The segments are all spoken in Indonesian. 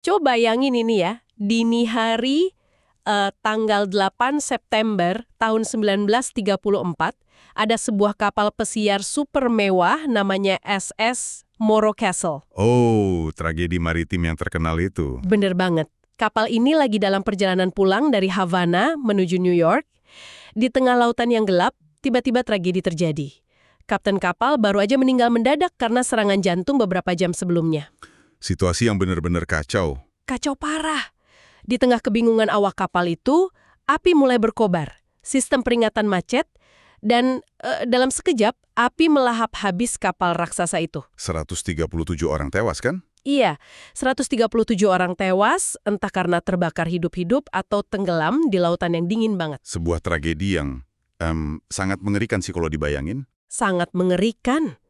Coba bayangin ini ya, dini hari tanggal 8 September tahun 1934, ada sebuah kapal pesiar super mewah namanya SS Morro Castle. Oh, tragedi maritim yang terkenal itu. Bener banget. Kapal ini lagi dalam perjalanan pulang dari Havana menuju New York. Di tengah lautan yang gelap, tiba-tiba tragedi terjadi. Kapten kapal baru aja meninggal mendadak karena serangan jantung beberapa jam sebelumnya. Situasi yang benar-benar kacau. Kacau parah. Di tengah kebingungan awak kapal itu, api mulai berkobar. Sistem peringatan macet, dan dalam sekejap, api melahap habis kapal raksasa itu. 137 orang tewas kan? Iya, 137 orang tewas, entah karena terbakar hidup-hidup atau tenggelam di lautan yang dingin banget. Sebuah tragedi yang sangat mengerikan sih kalau dibayangin. Sangat mengerikan.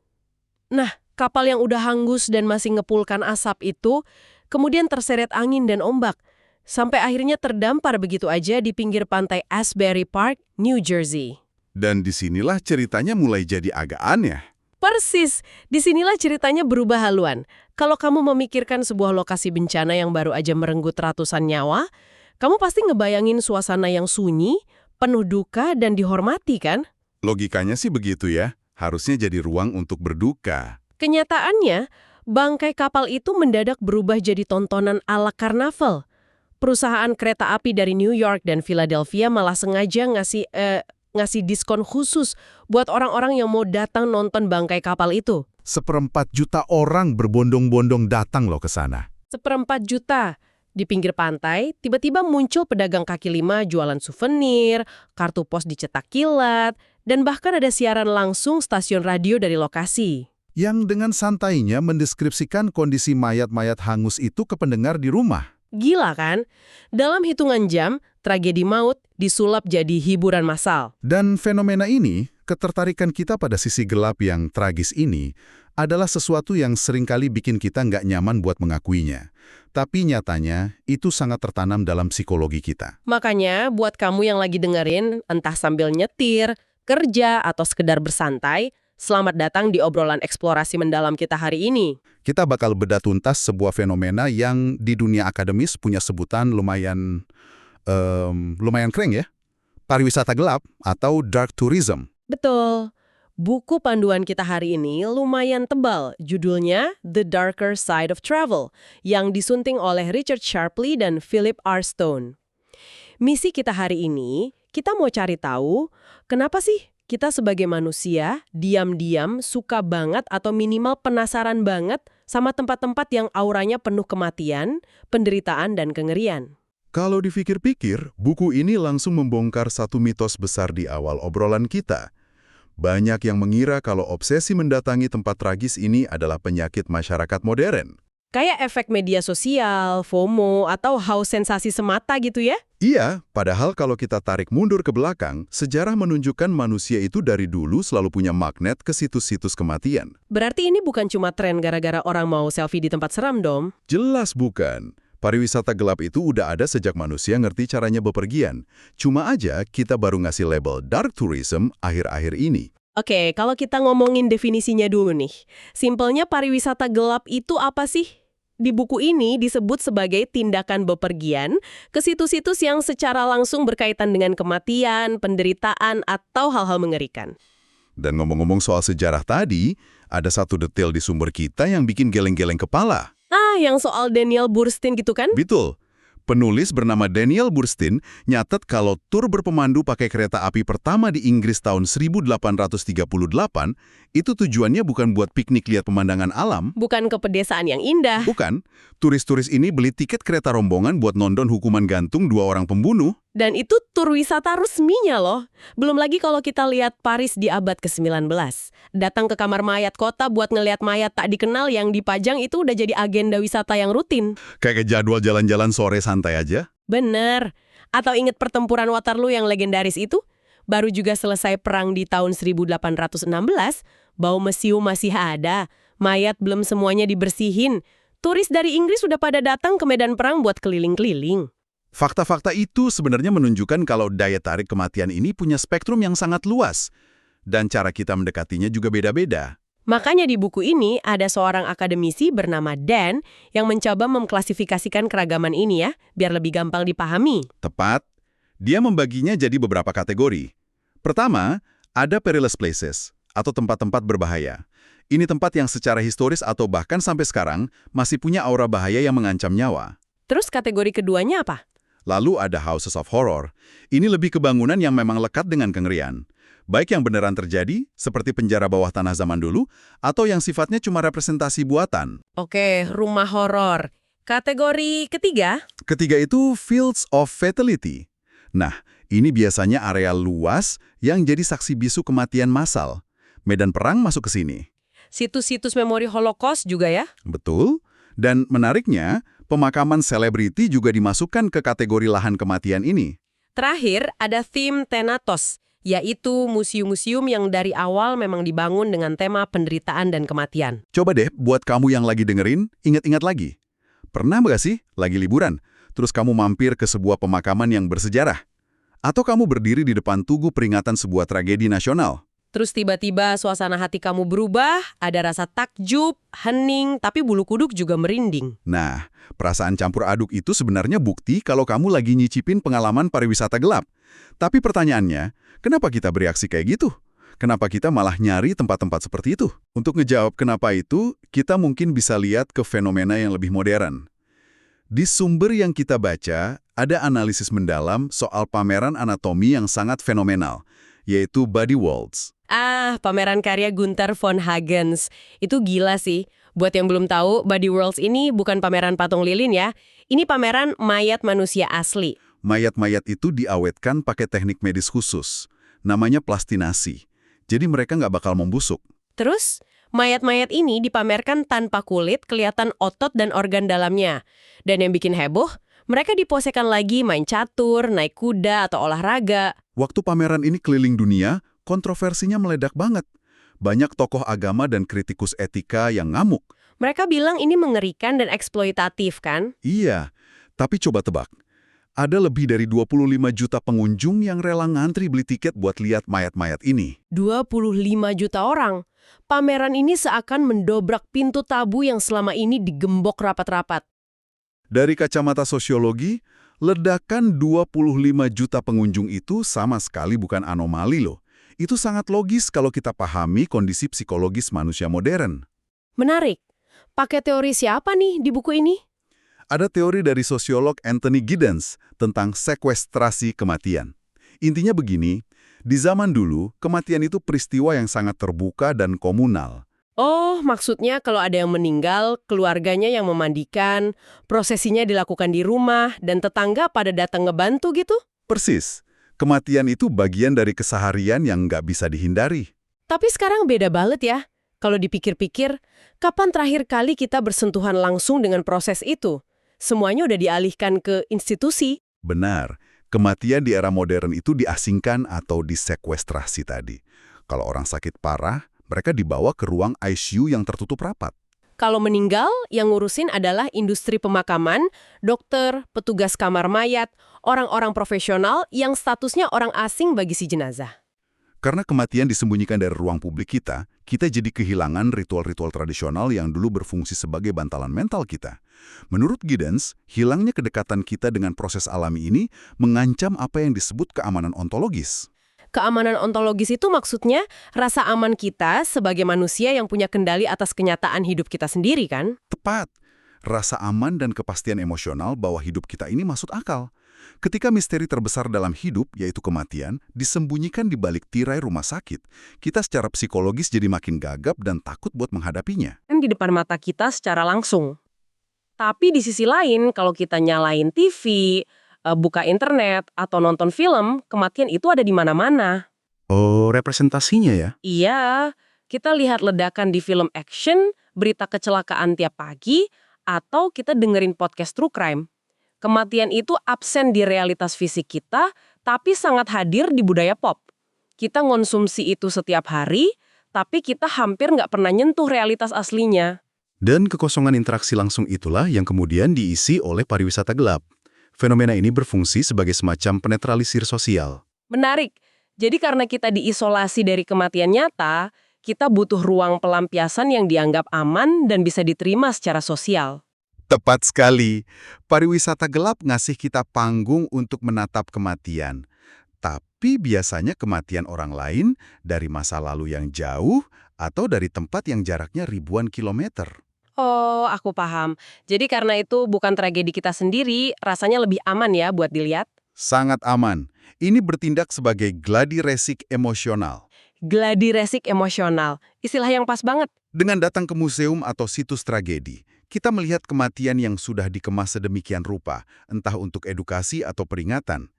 Nah, kapal yang udah hangus dan masih ngepulkan asap itu, kemudian terseret angin dan ombak, sampai akhirnya terdampar begitu aja di pinggir pantai Asbury Park, New Jersey. Dan disinilah ceritanya mulai jadi agak aneh. Persis, disinilah ceritanya berubah haluan. Kalau kamu memikirkan sebuah lokasi bencana yang baru aja merenggut ratusan nyawa, kamu pasti ngebayangin suasana yang sunyi, penuh duka, dan dihormati kan? Logikanya sih begitu ya, harusnya jadi ruang untuk berduka. Kenyataannya, bangkai kapal itu mendadak berubah jadi tontonan ala karnaval. Perusahaan kereta api dari New York dan Philadelphia malah sengaja ngasih diskon khusus buat orang-orang yang mau datang nonton bangkai kapal itu. 1,4 juta orang berbondong-bondong datang loh ke sana. 1,4 juta. Di pinggir pantai, tiba-tiba muncul pedagang kaki lima jualan souvenir, kartu pos dicetak kilat, dan bahkan ada siaran langsung stasiun radio dari lokasi. Yang dengan santainya mendeskripsikan kondisi mayat-mayat hangus itu ke pendengar di rumah. Gila kan? Dalam hitungan jam, tragedi maut disulap jadi hiburan massal. Dan fenomena ini, ketertarikan kita pada sisi gelap yang tragis ini, adalah sesuatu yang seringkali bikin kita nggak nyaman buat mengakuinya. Tapi nyatanya, itu sangat tertanam dalam psikologi kita. Makanya, buat kamu yang lagi dengerin, entah sambil nyetir, kerja, atau sekedar bersantai, selamat datang di obrolan eksplorasi mendalam kita hari ini. Kita bakal bedah tuntas sebuah fenomena yang di dunia akademis punya sebutan lumayan keren ya. Pariwisata gelap atau dark tourism. Betul. Buku panduan kita hari ini lumayan tebal, judulnya The Darker Side of Travel, yang disunting oleh Richard Sharpley dan Philip R. Stone. Misi kita hari ini, kita mau cari tahu, kenapa sih kita sebagai manusia diam-diam suka banget atau minimal penasaran banget sama tempat-tempat yang auranya penuh kematian, penderitaan, dan kengerian. Kalau dipikir-pikir, buku ini langsung membongkar satu mitos besar di awal obrolan kita. Banyak yang mengira kalau obsesi mendatangi tempat tragis ini adalah penyakit masyarakat modern. Kayak efek media sosial, FOMO, atau haus sensasi semata gitu ya? Iya, padahal kalau kita tarik mundur ke belakang, sejarah menunjukkan manusia itu dari dulu selalu punya magnet ke situs-situs kematian. Berarti ini bukan cuma tren gara-gara orang mau selfie di tempat seram dong? Jelas bukan. Pariwisata gelap itu udah ada sejak manusia ngerti caranya bepergian. Cuma aja kita baru ngasih label dark tourism akhir-akhir ini. Oke, kalau kita ngomongin definisinya dulu nih. Simpelnya pariwisata gelap itu apa sih? Di buku ini disebut sebagai tindakan bepergian ke situs-situs yang secara langsung berkaitan dengan kematian, penderitaan, atau hal-hal mengerikan. Dan ngomong-ngomong soal sejarah tadi, ada satu detail di sumber kita yang bikin geleng-geleng kepala. Yang soal Daniel Boorstin gitu kan? Betul. Penulis bernama Daniel Boorstin nyatet kalau tur berpemandu pakai kereta api pertama di Inggris tahun 1838 itu tujuannya bukan buat piknik lihat pemandangan alam. Bukan ke pedesaan yang indah. Bukan. Turis-turis ini beli tiket kereta rombongan buat nonton hukuman gantung 2 orang pembunuh. Dan itu tur wisata resminya loh. Belum lagi kalau kita lihat Paris di abad ke-19. Datang ke kamar mayat kota buat ngelihat mayat tak dikenal yang dipajang itu udah jadi agenda wisata yang rutin. Kayak jadwal jalan-jalan sore santai aja. Bener. Atau inget pertempuran Waterloo yang legendaris itu? Baru juga selesai perang di tahun 1816, bau mesiu masih ada, mayat belum semuanya dibersihin. Turis dari Inggris sudah pada datang ke medan perang buat keliling-keliling. Fakta-fakta itu sebenarnya menunjukkan kalau daya tarik kematian ini punya spektrum yang sangat luas. Dan cara kita mendekatinya juga beda-beda. Makanya di buku ini ada seorang akademisi bernama Dan yang mencoba mengklasifikasikan keragaman ini ya, biar lebih gampang dipahami. Tepat. Dia membaginya jadi beberapa kategori. Pertama, ada perilous places, atau tempat-tempat berbahaya. Ini tempat yang secara historis atau bahkan sampai sekarang masih punya aura bahaya yang mengancam nyawa. Terus kategori keduanya apa? Lalu ada houses of horror. Ini lebih ke bangunan yang memang lekat dengan kengerian. Baik yang beneran terjadi, seperti penjara bawah tanah zaman dulu, atau yang sifatnya cuma representasi buatan. Oke, rumah horor. Kategori ketiga? Ketiga itu fields of fatality. Nah, ini biasanya area luas yang jadi saksi bisu kematian massal. Medan perang masuk ke sini. Situs-situs memori Holocaust juga ya? Betul. Dan menariknya, pemakaman selebriti juga dimasukkan ke kategori lahan kematian ini. Terakhir, ada theme Thanatos, yaitu museum-museum yang dari awal memang dibangun dengan tema penderitaan dan kematian. Coba deh, buat kamu yang lagi dengerin, ingat-ingat lagi. Pernah nggak sih, lagi liburan, terus kamu mampir ke sebuah pemakaman yang bersejarah? Atau kamu berdiri di depan tugu peringatan sebuah tragedi nasional? Terus tiba-tiba suasana hati kamu berubah, ada rasa takjub, hening, tapi bulu kuduk juga merinding. Nah, perasaan campur aduk itu sebenarnya bukti kalau kamu lagi nyicipin pengalaman pariwisata gelap. Tapi pertanyaannya, kenapa kita bereaksi kayak gitu? Kenapa kita malah nyari tempat-tempat seperti itu? Untuk ngejawab kenapa itu, kita mungkin bisa lihat ke fenomena yang lebih modern. Di sumber yang kita baca, ada analisis mendalam soal pameran anatomi yang sangat fenomenal, yaitu Body Worlds. Pameran karya Gunther von Hagens. Itu gila sih. Buat yang belum tahu, Body Worlds ini bukan pameran patung lilin ya. Ini pameran mayat manusia asli. Mayat-mayat itu diawetkan pakai teknik medis khusus. Namanya plastinasi. Jadi mereka nggak bakal membusuk. Terus, mayat-mayat ini dipamerkan tanpa kulit, kelihatan otot dan organ dalamnya. Dan yang bikin heboh, mereka diposekan lagi main catur, naik kuda, atau olahraga. Waktu pameran ini keliling dunia, kontroversinya meledak banget. Banyak tokoh agama dan kritikus etika yang ngamuk. Mereka bilang ini mengerikan dan eksploitatif kan? Iya, tapi coba tebak. Ada lebih dari 25 juta pengunjung yang rela ngantri beli tiket buat lihat mayat-mayat ini. 25 juta orang. Pameran ini seakan mendobrak pintu tabu yang selama ini digembok rapat-rapat. Dari kacamata sosiologi, ledakan 25 juta pengunjung itu sama sekali bukan anomali loh. Itu sangat logis kalau kita pahami kondisi psikologis manusia modern. Menarik. Pakai teori siapa nih di buku ini? Ada teori dari sosiolog Anthony Giddens tentang sekuestrasi kematian. Intinya begini, di zaman dulu, kematian itu peristiwa yang sangat terbuka dan komunal. Oh, maksudnya kalau ada yang meninggal, keluarganya yang memandikan, prosesinya dilakukan di rumah, dan tetangga pada datang ngebantu gitu? Persis. Kematian itu bagian dari keseharian yang nggak bisa dihindari. Tapi sekarang beda banget ya. Kalau dipikir-pikir, kapan terakhir kali kita bersentuhan langsung dengan proses itu? Semuanya udah dialihkan ke institusi. Benar, kematian di era modern itu diasingkan atau disekuestrasi tadi. Kalau orang sakit parah, mereka dibawa ke ruang ICU yang tertutup rapat. Kalau meninggal, yang ngurusin adalah industri pemakaman, dokter, petugas kamar mayat, orang-orang profesional yang statusnya orang asing bagi si jenazah. Karena kematian disembunyikan dari ruang publik kita jadi kehilangan ritual-ritual tradisional yang dulu berfungsi sebagai bantalan mental kita. Menurut Giddens, hilangnya kedekatan kita dengan proses alami ini mengancam apa yang disebut keamanan ontologis. Keamanan ontologis itu maksudnya rasa aman kita sebagai manusia yang punya kendali atas kenyataan hidup kita sendiri kan? Tepat. Rasa aman dan kepastian emosional bahwa hidup kita ini masuk akal. Ketika misteri terbesar dalam hidup, yaitu kematian, disembunyikan di balik tirai rumah sakit, kita secara psikologis jadi makin gagap dan takut buat menghadapinya. Kan di depan mata kita secara langsung. Tapi di sisi lain, kalau kita nyalain TV, buka internet, atau nonton film, kematian itu ada di mana-mana. Oh, representasinya ya? Iya, kita lihat ledakan di film action, berita kecelakaan tiap pagi, atau kita dengerin podcast true crime. Kematian itu absen di realitas fisik kita, tapi sangat hadir di budaya pop. Kita ngonsumsi itu setiap hari, tapi kita hampir nggak pernah nyentuh realitas aslinya. Dan kekosongan interaksi langsung itulah yang kemudian diisi oleh pariwisata gelap. Fenomena ini berfungsi sebagai semacam penetralisir sosial. Menarik. Jadi karena kita diisolasi dari kematian nyata, Kita butuh ruang pelampiasan yang dianggap aman dan bisa diterima secara sosial. Tepat sekali. Pariwisata gelap ngasih kita panggung untuk menatap kematian. Tapi biasanya kematian orang lain dari masa lalu yang jauh atau dari tempat yang jaraknya ribuan kilometer. Oh, aku paham. Jadi karena itu bukan tragedi kita sendiri, rasanya lebih aman ya buat dilihat. Sangat aman. Ini bertindak sebagai gladi resik emosional. Gladi resik emosional, istilah yang pas banget. Dengan datang ke museum atau situs tragedi, kita melihat kematian yang sudah dikemas sedemikian rupa, entah untuk edukasi atau peringatan.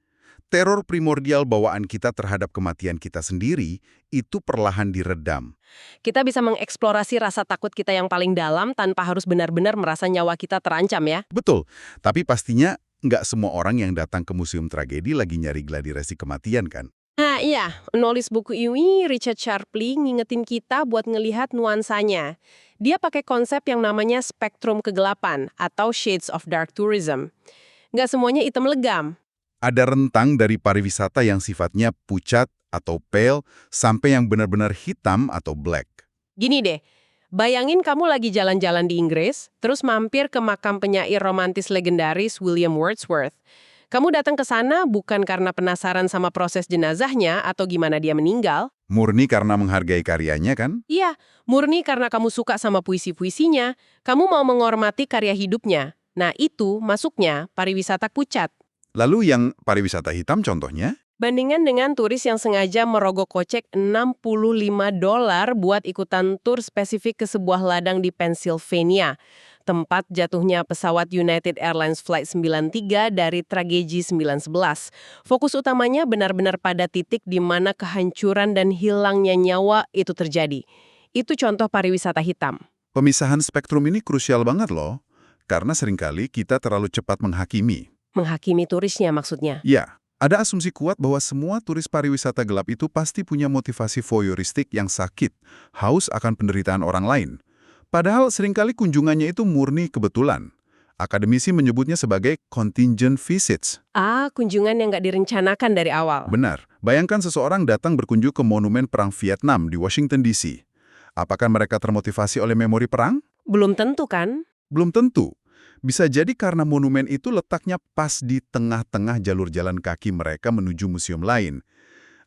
Teror primordial bawaan kita terhadap kematian kita sendiri itu perlahan diredam. Kita bisa mengeksplorasi rasa takut kita yang paling dalam tanpa harus benar-benar merasa nyawa kita terancam ya. Betul, tapi pastinya nggak semua orang yang datang ke museum tragedi lagi nyari gladi resik kematian kan? Nah iya, penulis buku ini Richard Sharpley ngingetin kita buat ngelihat nuansanya. Dia pakai konsep yang namanya spektrum kegelapan atau shades of dark tourism. Nggak semuanya hitam legam. Ada rentang dari pariwisata yang sifatnya pucat atau pale sampai yang benar-benar hitam atau black. Gini deh, bayangin kamu lagi jalan-jalan di Inggris, terus mampir ke makam penyair romantis legendaris William Wordsworth. Kamu datang ke sana bukan karena penasaran sama proses jenazahnya atau gimana dia meninggal. Murni karena menghargai karyanya kan? Iya, murni karena kamu suka sama puisi-puisinya. Kamu mau menghormati karya hidupnya. Nah itu masuknya pariwisata pucat. Lalu yang pariwisata hitam contohnya? Bandingan dengan turis yang sengaja merogoh kocek $65 buat ikutan tur spesifik ke sebuah ladang di Pennsylvania, tempat jatuhnya pesawat United Airlines Flight 93 dari tragedi 9/11. Fokus utamanya benar-benar pada titik di mana kehancuran dan hilangnya nyawa itu terjadi. Itu contoh pariwisata hitam. Pemisahan spektrum ini krusial banget loh, karena seringkali kita terlalu cepat menghakimi. Menghakimi turisnya maksudnya. Ya, ada asumsi kuat bahwa semua turis pariwisata gelap itu pasti punya motivasi voyeuristik yang sakit, haus akan penderitaan orang lain. Padahal seringkali kunjungannya itu murni kebetulan. Akademisi menyebutnya sebagai contingent visits. Kunjungan yang nggak direncanakan dari awal. Benar, bayangkan seseorang datang berkunjung ke Monumen Perang Vietnam di Washington DC. Apakah mereka termotivasi oleh memori perang? Belum tentu kan? Belum tentu. Bisa jadi karena monumen itu letaknya pas di tengah-tengah jalur jalan kaki mereka menuju museum lain.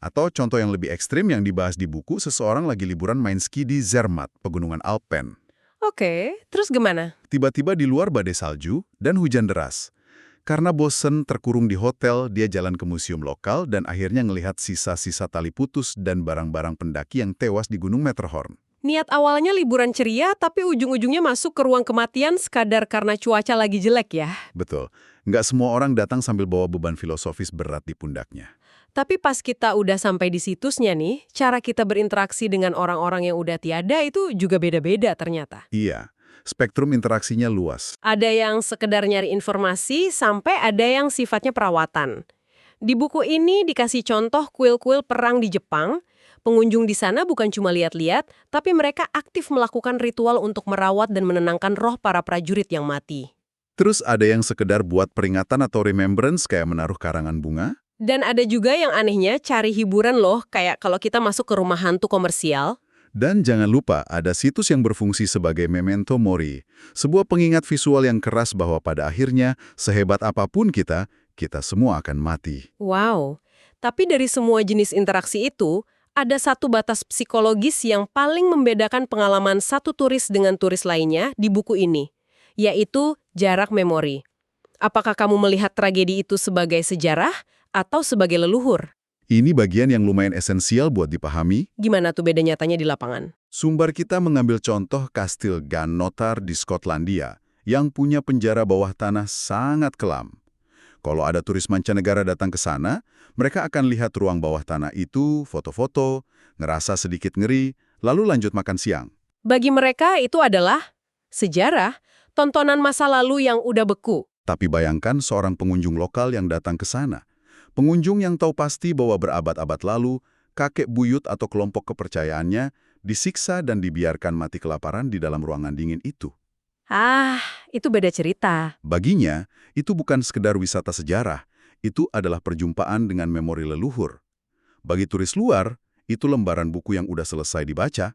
Atau contoh yang lebih ekstrim yang dibahas di buku, seseorang lagi liburan main ski di Zermatt, pegunungan Alpen. Oke, terus gimana? Tiba-tiba di luar badai salju dan hujan deras. Karena bosen terkurung di hotel, dia jalan ke museum lokal dan akhirnya ngelihat sisa-sisa tali putus dan barang-barang pendaki yang tewas di Gunung Matterhorn. Niat awalnya liburan ceria, tapi ujung-ujungnya masuk ke ruang kematian sekadar karena cuaca lagi jelek ya. Betul. Nggak semua orang datang sambil bawa beban filosofis berat di pundaknya. Tapi pas kita udah sampai di situsnya nih, cara kita berinteraksi dengan orang-orang yang udah tiada itu juga beda-beda ternyata. Iya, spektrum interaksinya luas. Ada yang sekedar nyari informasi, sampai ada yang sifatnya perawatan. Di buku ini dikasih contoh kuil-kuil perang di Jepang. Pengunjung di sana bukan cuma lihat-lihat, tapi mereka aktif melakukan ritual untuk merawat dan menenangkan roh para prajurit yang mati. Terus ada yang sekedar buat peringatan atau remembrance kayak menaruh karangan bunga. Dan ada juga yang anehnya cari hiburan loh, kayak kalau kita masuk ke rumah hantu komersial. Dan jangan lupa ada situs yang berfungsi sebagai memento mori. Sebuah pengingat visual yang keras bahwa pada akhirnya, sehebat apapun kita semua akan mati. Wow, tapi dari semua jenis interaksi itu, ada satu batas psikologis yang paling membedakan pengalaman satu turis dengan turis lainnya di buku ini, yaitu jarak memori. Apakah kamu melihat tragedi itu sebagai sejarah atau sebagai leluhur? Ini bagian yang lumayan esensial buat dipahami. Gimana tuh beda nyatanya di lapangan? Sumber kita mengambil contoh Kastil Gannotar di Skotlandia, yang punya penjara bawah tanah sangat kelam. Kalau ada turis mancanegara datang ke sana, mereka akan lihat ruang bawah tanah itu, foto-foto, ngerasa sedikit ngeri, lalu lanjut makan siang. Bagi mereka itu adalah sejarah, tontonan masa lalu yang udah beku. Tapi bayangkan seorang pengunjung lokal yang datang ke sana. Pengunjung yang tahu pasti bahwa berabad-abad lalu, kakek buyut atau kelompok kepercayaannya disiksa dan dibiarkan mati kelaparan di dalam ruangan dingin itu. Itu beda cerita. Baginya, itu bukan sekedar wisata sejarah, itu adalah perjumpaan dengan memori leluhur. Bagi turis luar, itu lembaran buku yang udah selesai dibaca,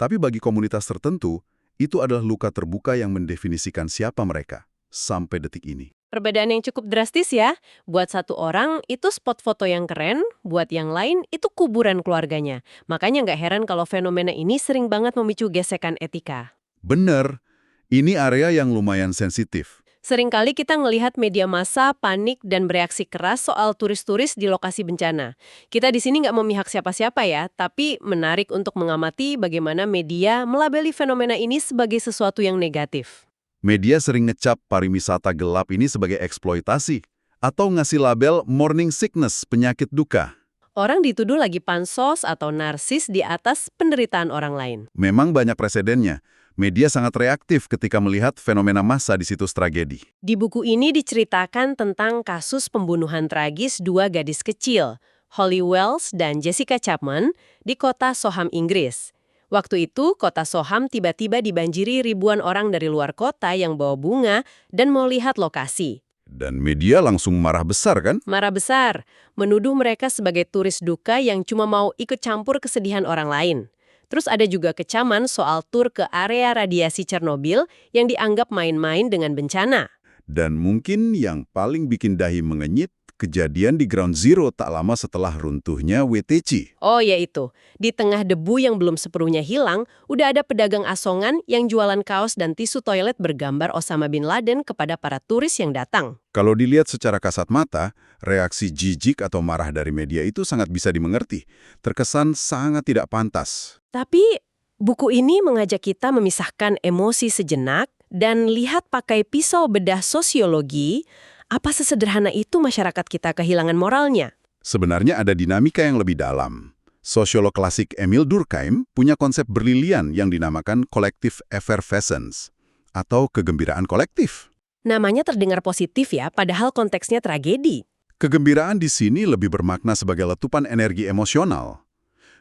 Tapi bagi komunitas tertentu, itu adalah luka terbuka yang mendefinisikan siapa mereka sampai detik ini. Perbedaan yang cukup drastis ya. Buat satu orang, itu spot foto yang keren. Buat yang lain, itu kuburan keluarganya. Makanya nggak heran kalau fenomena ini sering banget memicu gesekan etika. Bener, ini area yang lumayan sensitif. Seringkali kita ngelihat media massa panik dan bereaksi keras soal turis-turis di lokasi bencana. Kita di sini nggak memihak siapa-siapa ya, tapi menarik untuk mengamati bagaimana media melabeli fenomena ini sebagai sesuatu yang negatif. Media sering ngecap pariwisata gelap ini sebagai eksploitasi atau ngasih label morning sickness, penyakit duka. Orang dituduh lagi pansos atau narsis di atas penderitaan orang lain. Memang banyak presidennya. Media sangat reaktif ketika melihat fenomena massa di situs tragedi. Di buku ini diceritakan tentang kasus pembunuhan tragis dua gadis kecil, Holly Wells dan Jessica Chapman, di kota Soham, Inggris. Waktu itu, kota Soham tiba-tiba dibanjiri ribuan orang dari luar kota yang bawa bunga dan mau lihat lokasi. Dan media langsung marah besar kan? Marah besar, menuduh mereka sebagai turis duka yang cuma mau ikut campur kesedihan orang lain. Terus ada juga kecaman soal tur ke area radiasi Chernobyl yang dianggap main-main dengan bencana. Dan mungkin yang paling bikin dahi mengenyit, kejadian di Ground Zero tak lama setelah runtuhnya WTC. Oh ya itu, di tengah debu yang belum sepenuhnya hilang, udah ada pedagang asongan yang jualan kaos dan tisu toilet bergambar Osama Bin Laden kepada para turis yang datang. Kalau dilihat secara kasat mata, reaksi jijik atau marah dari media itu sangat bisa dimengerti. Terkesan sangat tidak pantas. Tapi buku ini mengajak kita memisahkan emosi sejenak dan lihat pakai pisau bedah sosiologi, apa sesederhana itu masyarakat kita kehilangan moralnya? Sebenarnya ada dinamika yang lebih dalam. Sosiolog klasik Emil Durkheim punya konsep berlilian yang dinamakan collective effervescence, atau kegembiraan kolektif. Namanya terdengar positif ya, padahal konteksnya tragedi. Kegembiraan di sini lebih bermakna sebagai letupan energi emosional.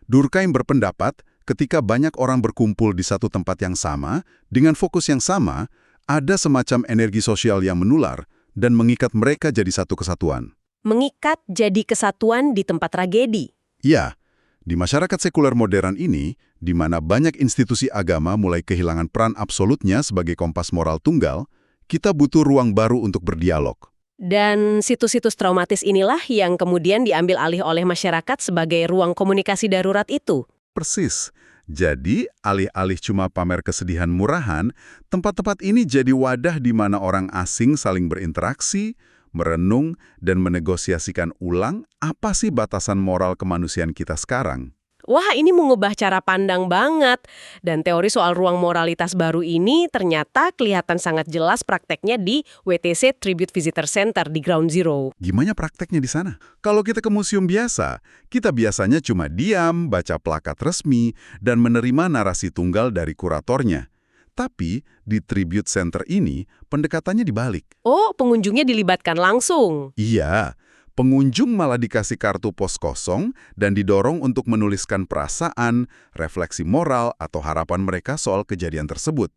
Durkheim berpendapat, ketika banyak orang berkumpul di satu tempat yang sama, dengan fokus yang sama, ada semacam energi sosial yang menular, dan mengikat mereka jadi satu kesatuan. Mengikat jadi kesatuan di tempat tragedi. Ya, di masyarakat sekuler modern ini, di mana banyak institusi agama mulai kehilangan peran absolutnya sebagai kompas moral tunggal, kita butuh ruang baru untuk berdialog. Dan situs-situs traumatis inilah yang kemudian diambil alih oleh masyarakat sebagai ruang komunikasi darurat itu. Persis. Jadi, alih-alih cuma pamer kesedihan murahan, tempat-tempat ini jadi wadah di mana orang asing saling berinteraksi, merenung, dan menegosiasikan ulang apa sih batasan moral kemanusiaan kita sekarang. Wah, ini mengubah cara pandang banget. Dan teori soal ruang moralitas baru ini ternyata kelihatan sangat jelas prakteknya di WTC Tribute Visitor Center di Ground Zero. Gimana prakteknya di sana? Kalau kita ke museum biasa, kita biasanya cuma diam, baca plakat resmi, dan menerima narasi tunggal dari kuratornya. Tapi di Tribute Center ini, pendekatannya dibalik. Oh, pengunjungnya dilibatkan langsung. Iya. Pengunjung malah dikasih kartu pos kosong dan didorong untuk menuliskan perasaan, refleksi moral, atau harapan mereka soal kejadian tersebut.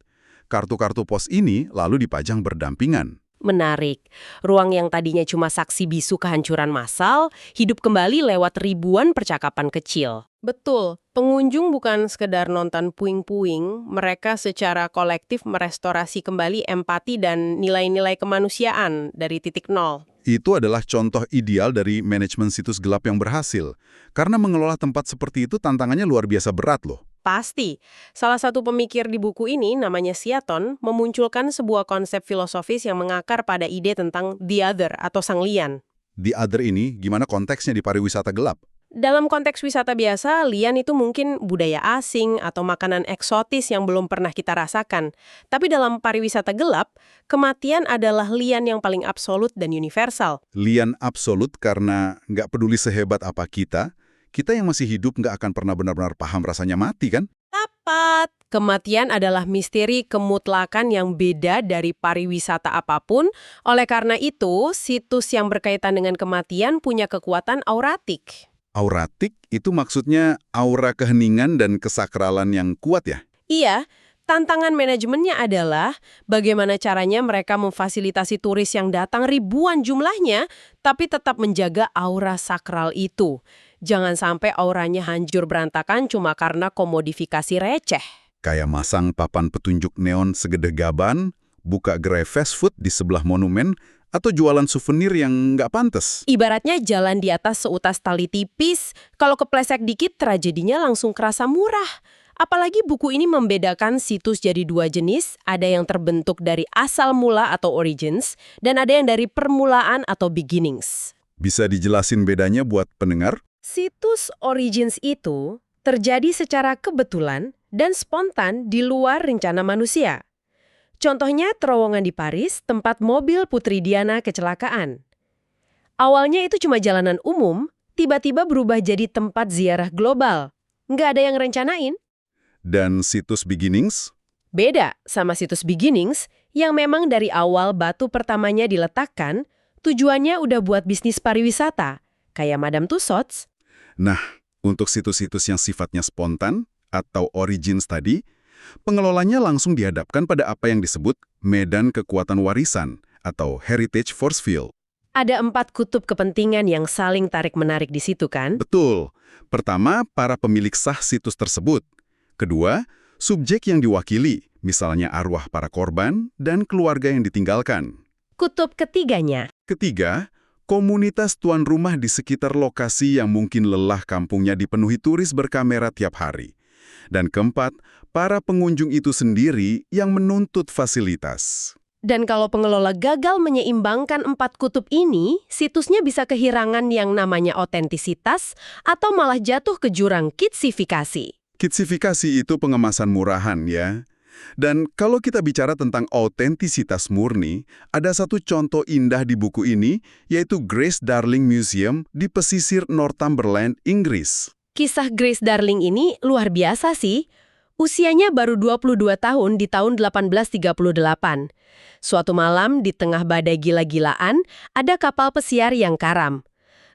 Kartu-kartu pos ini lalu dipajang berdampingan. Menarik. Ruang yang tadinya cuma saksi bisu kehancuran massal, hidup kembali lewat ribuan percakapan kecil. Betul, pengunjung bukan sekedar nonton puing-puing, mereka secara kolektif merestorasi kembali empati dan nilai-nilai kemanusiaan dari titik nol. Itu adalah contoh ideal dari manajemen situs gelap yang berhasil. Karena mengelola tempat seperti itu tantangannya luar biasa berat loh. Pasti. Salah satu pemikir di buku ini, namanya Seaton, memunculkan sebuah konsep filosofis yang mengakar pada ide tentang the other atau sang lian. The other ini gimana konteksnya di pariwisata gelap? Dalam konteks wisata biasa, lian itu mungkin budaya asing atau makanan eksotis yang belum pernah kita rasakan. Tapi dalam pariwisata gelap, kematian adalah lian yang paling absolut dan universal. Lian absolut karena nggak peduli sehebat apa kita yang masih hidup nggak akan pernah benar-benar paham rasanya mati kan? Tepat. Kematian adalah misteri kemutlakan yang beda dari pariwisata apapun. Oleh karena itu, situs yang berkaitan dengan kematian punya kekuatan auratik. Auratik itu maksudnya aura keheningan dan kesakralan yang kuat ya? Iya, tantangan manajemennya adalah bagaimana caranya mereka memfasilitasi turis yang datang ribuan jumlahnya, tapi tetap menjaga aura sakral itu. Jangan sampai auranya hancur berantakan cuma karena komodifikasi receh. Kayak masang papan petunjuk neon segede gaban, buka gerai fast food di sebelah monumen, atau jualan souvenir yang nggak pantas. Ibaratnya jalan di atas seutas tali tipis, kalau kepleset dikit tragedinya langsung kerasa murah. Apalagi buku ini membedakan situs jadi dua jenis, ada yang terbentuk dari asal mula atau origins, dan ada yang dari permulaan atau beginnings. Bisa dijelasin bedanya buat pendengar? Situs origins itu terjadi secara kebetulan dan spontan di luar rencana manusia. Contohnya terowongan di Paris, tempat mobil Putri Diana kecelakaan. Awalnya itu cuma jalanan umum, tiba-tiba berubah jadi tempat ziarah global. Nggak ada yang rencanain. Dan situs beginnings? Beda sama situs beginnings yang memang dari awal batu pertamanya diletakkan, tujuannya udah buat bisnis pariwisata, kayak Madame Tussauds. Nah, untuk situs-situs yang sifatnya spontan atau origins tadi, pengelolanya langsung dihadapkan pada apa yang disebut medan kekuatan warisan atau heritage force field. Ada 4 kutub kepentingan yang saling tarik-menarik di situ kan? Betul. Pertama, para pemilik sah situs tersebut. Kedua, subjek yang diwakili, misalnya arwah para korban dan keluarga yang ditinggalkan. Kutub ketiganya. Ketiga, komunitas tuan rumah di sekitar lokasi yang mungkin lelah kampungnya dipenuhi turis berkamera tiap hari. Dan keempat, para pengunjung itu sendiri yang menuntut fasilitas. Dan kalau pengelola gagal menyeimbangkan 4 kutub ini, situsnya bisa kehilangan yang namanya otentisitas atau malah jatuh ke jurang kitsifikasi. Kitsifikasi itu pengemasan murahan ya. Dan kalau kita bicara tentang autentisitas murni, ada satu contoh indah di buku ini, yaitu Grace Darling Museum di pesisir Northumberland, Inggris. Kisah Grace Darling ini luar biasa sih. Usianya baru 22 tahun di tahun 1838. Suatu malam di tengah badai gila-gilaan, ada kapal pesiar yang karam.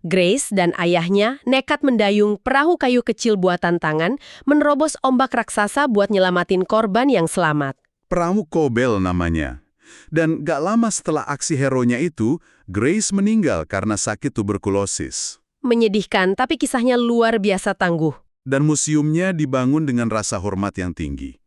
Grace dan ayahnya nekat mendayung perahu kayu kecil buatan tangan, menerobos ombak raksasa buat nyelamatin korban yang selamat. Perahu Kobel namanya. Dan gak lama setelah aksi heronya itu, Grace meninggal karena sakit tuberkulosis. Menyedihkan, tapi kisahnya luar biasa tangguh. Dan museumnya dibangun dengan rasa hormat yang tinggi.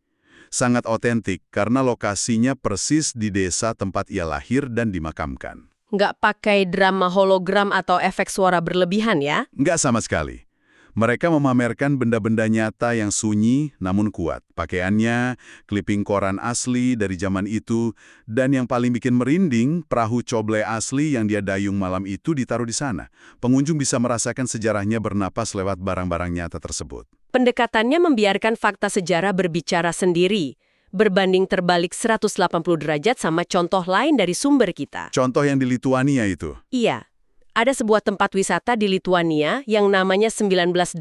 Sangat otentik karena lokasinya persis di desa tempat ia lahir dan dimakamkan. Nggak pakai drama hologram atau efek suara berlebihan ya? Nggak sama sekali. Mereka memamerkan benda-benda nyata yang sunyi namun kuat. Pakaiannya, clipping koran asli dari zaman itu, dan yang paling bikin merinding, perahu coble asli yang dia dayung malam itu ditaruh di sana. Pengunjung bisa merasakan sejarahnya bernapas lewat barang-barang nyata tersebut. Pendekatannya membiarkan fakta sejarah berbicara sendiri, berbanding terbalik 180 derajat sama contoh lain dari sumber kita. Contoh yang di Lituania itu? Iya. Ada sebuah tempat wisata di Lituania yang namanya 1984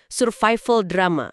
Survival Drama.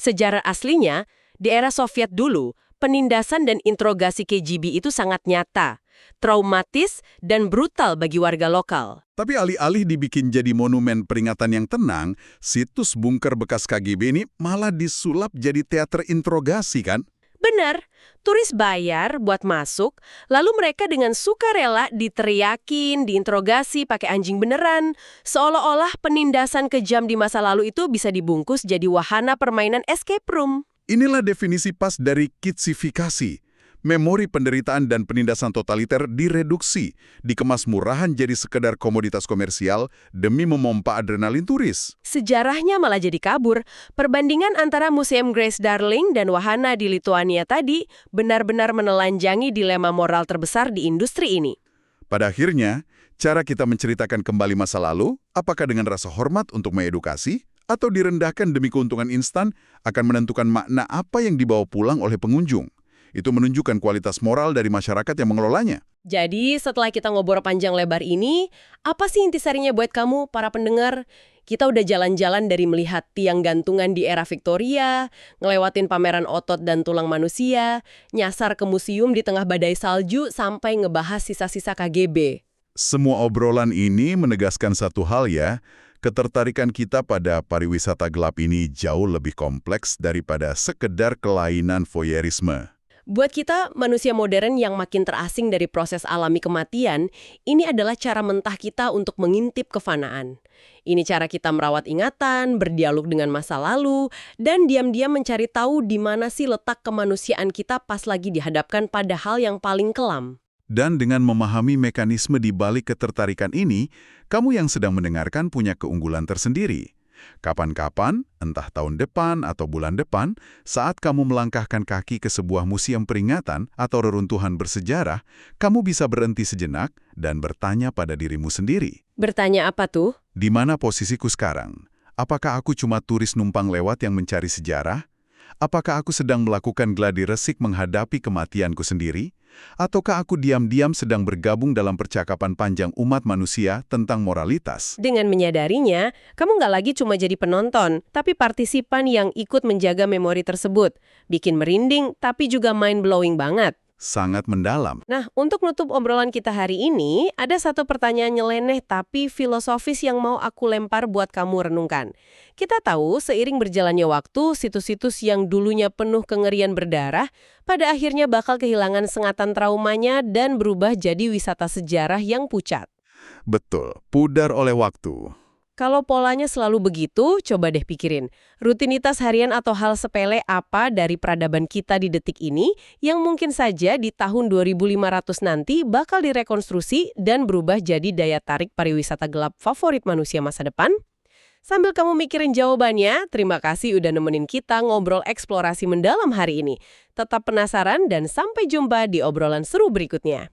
Sejarah aslinya, di era Soviet dulu, penindasan dan interogasi KGB itu sangat nyata, traumatis, dan brutal bagi warga lokal. Tapi alih-alih dibikin jadi monumen peringatan yang tenang, situs bunker bekas KGB ini malah disulap jadi teater interogasi kan? Benar, turis bayar buat masuk, lalu mereka dengan sukarela diteriakin, diinterogasi pakai anjing beneran, seolah-olah penindasan kejam di masa lalu itu bisa dibungkus jadi wahana permainan escape room. Inilah definisi pas dari kitsifikasi. Memori penderitaan dan penindasan totaliter direduksi, dikemas murahan jadi sekedar komoditas komersial demi memompa adrenalin turis. Sejarahnya malah jadi kabur. Perbandingan antara Museum Grace Darling dan wahana di Lituania tadi benar-benar menelanjangi dilema moral terbesar di industri ini. Pada akhirnya, cara kita menceritakan kembali masa lalu, apakah dengan rasa hormat untuk mengedukasi, atau direndahkan demi keuntungan instan, akan menentukan makna apa yang dibawa pulang oleh pengunjung. Itu menunjukkan kualitas moral dari masyarakat yang mengelolanya. Jadi setelah kita ngobrol panjang lebar ini, apa sih intisarinya buat kamu, para pendengar? Kita udah jalan-jalan dari melihat tiang gantungan di era Victoria, ngelewatin pameran otot dan tulang manusia, nyasar ke museum di tengah badai salju, sampai ngebahas sisa-sisa KGB. Semua obrolan ini menegaskan satu hal ya, ketertarikan kita pada pariwisata gelap ini jauh lebih kompleks daripada sekedar kelainan voyeurisme. Buat kita, manusia modern yang makin terasing dari proses alami kematian, ini adalah cara mentah kita untuk mengintip kefanaan. Ini cara kita merawat ingatan, berdialog dengan masa lalu, dan diam-diam mencari tahu di mana sih letak kemanusiaan kita pas lagi dihadapkan pada hal yang paling kelam. Dan dengan memahami mekanisme di balik ketertarikan ini, kamu yang sedang mendengarkan punya keunggulan tersendiri. Kapan-kapan, entah tahun depan atau bulan depan, saat kamu melangkahkan kaki ke sebuah museum peringatan atau reruntuhan bersejarah, kamu bisa berhenti sejenak dan bertanya pada dirimu sendiri. Bertanya apa tuh? Di mana posisiku sekarang? Apakah aku cuma turis numpang lewat yang mencari sejarah? Apakah aku sedang melakukan gladi resik menghadapi kematianku sendiri? Ataukah aku diam-diam sedang bergabung dalam percakapan panjang umat manusia tentang moralitas? Dengan menyadarinya, kamu nggak lagi cuma jadi penonton, tapi partisipan yang ikut menjaga memori tersebut. Bikin merinding, tapi juga mind-blowing banget. Sangat mendalam. Nah, untuk nutup obrolan kita hari ini, ada satu pertanyaan nyeleneh tapi filosofis yang mau aku lempar buat kamu renungkan. Kita tahu, seiring berjalannya waktu, situs-situs yang dulunya penuh kengerian berdarah, pada akhirnya bakal kehilangan sengatan traumanya dan berubah jadi wisata sejarah yang pucat. Betul, pudar oleh waktu. Kalau polanya selalu begitu, coba deh pikirin. Rutinitas harian atau hal sepele apa dari peradaban kita di detik ini yang mungkin saja di tahun 2500 nanti bakal direkonstruksi dan berubah jadi daya tarik pariwisata gelap favorit manusia masa depan? Sambil kamu mikirin jawabannya, terima kasih udah nemenin kita ngobrol eksplorasi mendalam hari ini. Tetap penasaran dan sampai jumpa di obrolan seru berikutnya.